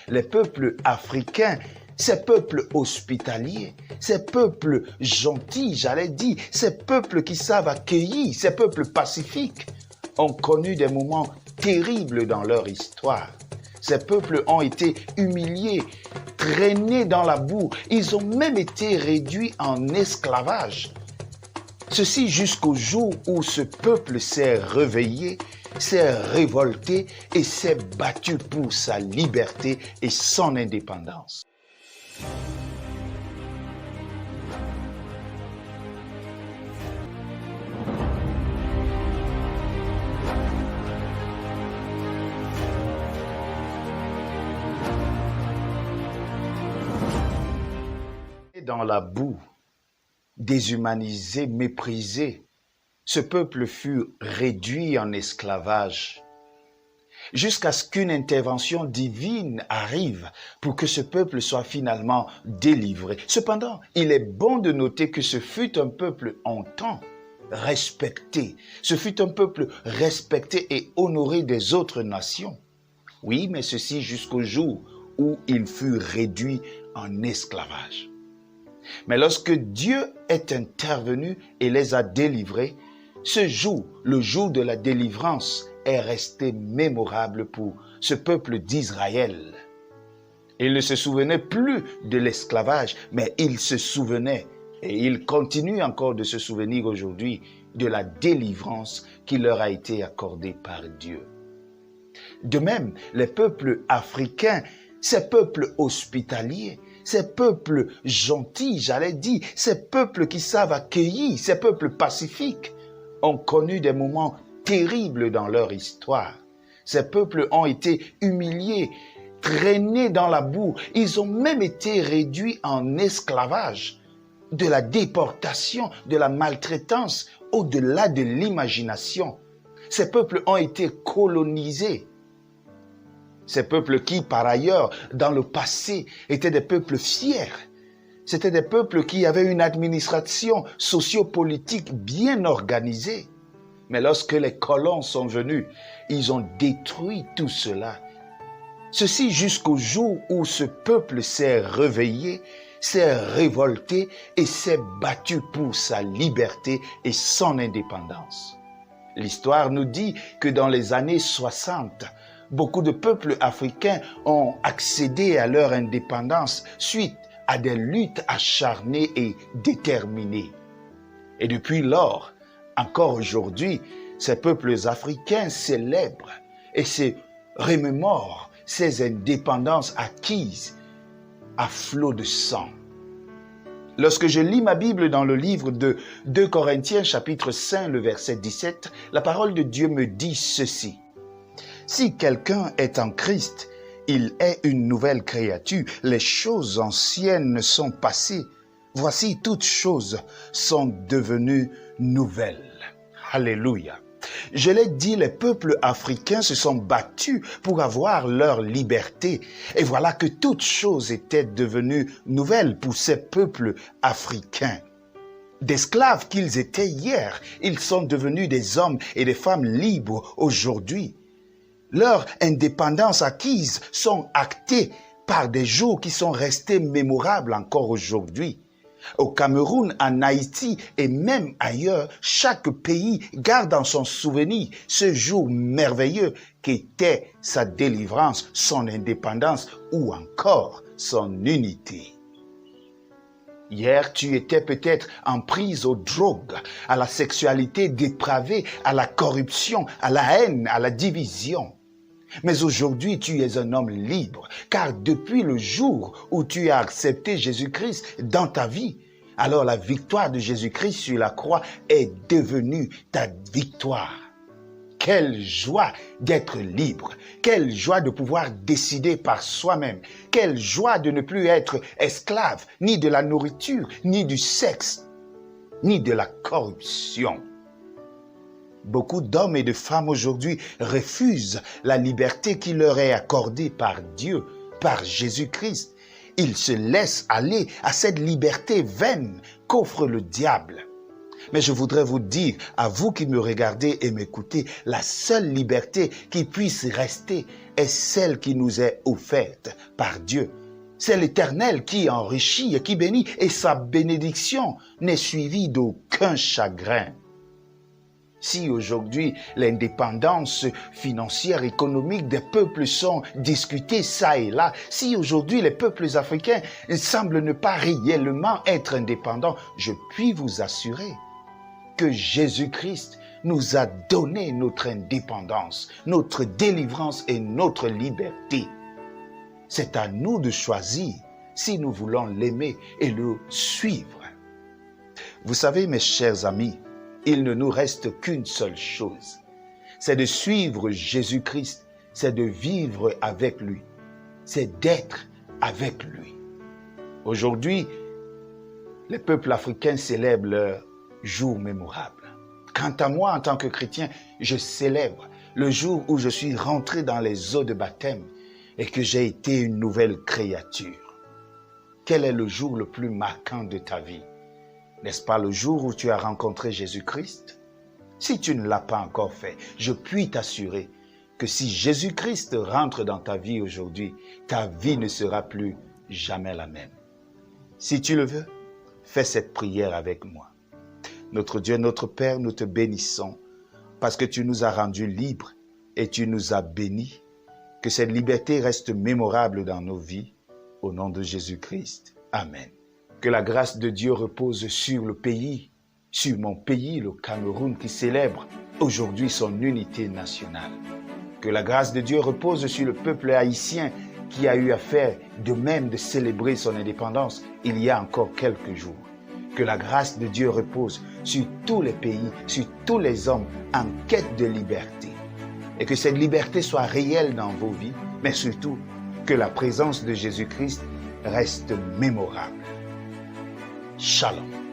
les peuples africains, ces peuples hospitaliers, ces peuples gentils, j'allais dire, ces peuples qui savent accueillir, ces peuples pacifiques, ont connu des moments terribles dans leur histoire. Ces peuples ont été humiliés, traînés dans la boue. Ils ont même été réduits en esclavage. Ceci jusqu'au jour où ce peuple s'est réveillé, s'est révolté et s'est battu pour sa liberté et son indépendance. Dans la boue, déshumanisé, méprisé, ce peuple fut réduit en esclavage jusqu'à ce qu'une intervention divine arrive pour que ce peuple soit finalement délivré. Cependant, il est bon de noter que ce fut un peuple en temps respecté. Ce fut un peuple respecté et honoré des autres nations. Oui, mais ceci jusqu'au jour où il fut réduit en esclavage. Mais lorsque Dieu est intervenu et les a délivrés, ce jour, le jour de la délivrance, est resté mémorable pour ce peuple d'Israël. Il ne se souvenait plus de l'esclavage, mais il se souvenait, et il continue encore de se souvenir aujourd'hui, de la délivrance qui leur a été accordée par Dieu. De même, les peuples africains, ces peuples hospitaliers, ces peuples gentils, j'allais dire, ces peuples qui savent accueillir, ces peuples pacifiques, ont connu des moments terribles dans leur histoire. Ces peuples ont été humiliés, traînés dans la boue. Ils ont même été réduits en esclavage. De la déportation, de la maltraitance, au-delà de l'imagination. Ces peuples ont été colonisés. Ces peuples qui, par ailleurs, dans le passé, étaient des peuples fiers. C'étaient des peuples qui avaient une administration sociopolitique bien organisée. Mais lorsque les colons sont venus, ils ont détruit tout cela. Ceci jusqu'au jour où ce peuple s'est réveillé, s'est révolté et s'est battu pour sa liberté et son indépendance. L'histoire nous dit que dans les années 60, beaucoup de peuples africains ont accédé à leur indépendance suite à des luttes acharnées et déterminées. Et depuis lors, encore aujourd'hui, ces peuples africains célèbrent et se remémorent ces indépendances acquises à flot de sang. Lorsque je lis ma Bible dans le livre de 2 Corinthiens chapitre 5, le verset 17, la parole de Dieu me dit ceci. Si quelqu'un est en Christ, il est une nouvelle créature. Les choses anciennes sont passées. Voici, toutes choses sont devenues nouvelles. Alléluia. Je l'ai dit, les peuples africains se sont battus pour avoir leur liberté. Et voilà que toutes choses étaient devenues nouvelles pour ces peuples africains. D'esclaves qu'ils étaient hier, ils sont devenus des hommes et des femmes libres aujourd'hui. Leur indépendance acquise sont actées par des jours qui sont restés mémorables encore aujourd'hui. Au Cameroun, en Haïti et même ailleurs, chaque pays garde en son souvenir ce jour merveilleux qu'était sa délivrance, son indépendance ou encore son unité. Hier, tu étais peut-être en prise aux drogues, à la sexualité dépravée, à la corruption, à la haine, à la division. Mais aujourd'hui, tu es un homme libre, car depuis le jour où tu as accepté Jésus-Christ dans ta vie, alors la victoire de Jésus-Christ sur la croix est devenue ta victoire. Quelle joie d'être libre, quelle joie de pouvoir décider par soi-même, quelle joie de ne plus être esclave, ni de la nourriture, ni du sexe, ni de la corruption. Beaucoup d'hommes et de femmes aujourd'hui refusent la liberté qui leur est accordée par Dieu, par Jésus-Christ. Ils se laissent aller à cette liberté vaine qu'offre le diable. Mais je voudrais vous dire, à vous qui me regardez et m'écoutez, la seule liberté qui puisse rester est celle qui nous est offerte par Dieu. C'est l'Éternel qui enrichit et qui bénit, et sa bénédiction n'est suivie d'aucun chagrin. Si aujourd'hui l'indépendance financière, économique des peuples sont discutées ça et là, si aujourd'hui les peuples africains semblent ne pas réellement être indépendants, je puis vous assurer que Jésus-Christ nous a donné notre indépendance, notre délivrance et notre liberté. C'est à nous de choisir si nous voulons l'aimer et le suivre. Vous savez, mes chers amis, il ne nous reste qu'une seule chose, c'est de suivre Jésus-Christ, c'est de vivre avec lui, c'est d'être avec lui. Aujourd'hui, les peuples africains célèbrent leur jour mémorable. Quant à moi, en tant que chrétien, je célèbre le jour où je suis rentré dans les eaux de baptême et que j'ai été une nouvelle créature. Quel est le jour le plus marquant de ta vie? N'est-ce pas le jour où tu as rencontré Jésus-Christ? Si tu ne l'as pas encore fait, je puis t'assurer que si Jésus-Christ rentre dans ta vie aujourd'hui, ta vie ne sera plus jamais la même. Si tu le veux, fais cette prière avec moi. Notre Dieu, notre Père, nous te bénissons parce que tu nous as rendus libres et tu nous as bénis. Que cette liberté reste mémorable dans nos vies. Au nom de Jésus-Christ. Amen. Que la grâce de Dieu repose sur le pays, sur mon pays, le Cameroun, qui célèbre aujourd'hui son unité nationale. Que la grâce de Dieu repose sur le peuple haïtien qui a eu à faire de même de célébrer son indépendance il y a encore quelques jours. Que la grâce de Dieu repose sur tous les pays, sur tous les hommes en quête de liberté. Et que cette liberté soit réelle dans vos vies, mais surtout que la présence de Jésus-Christ reste mémorable. Shalom.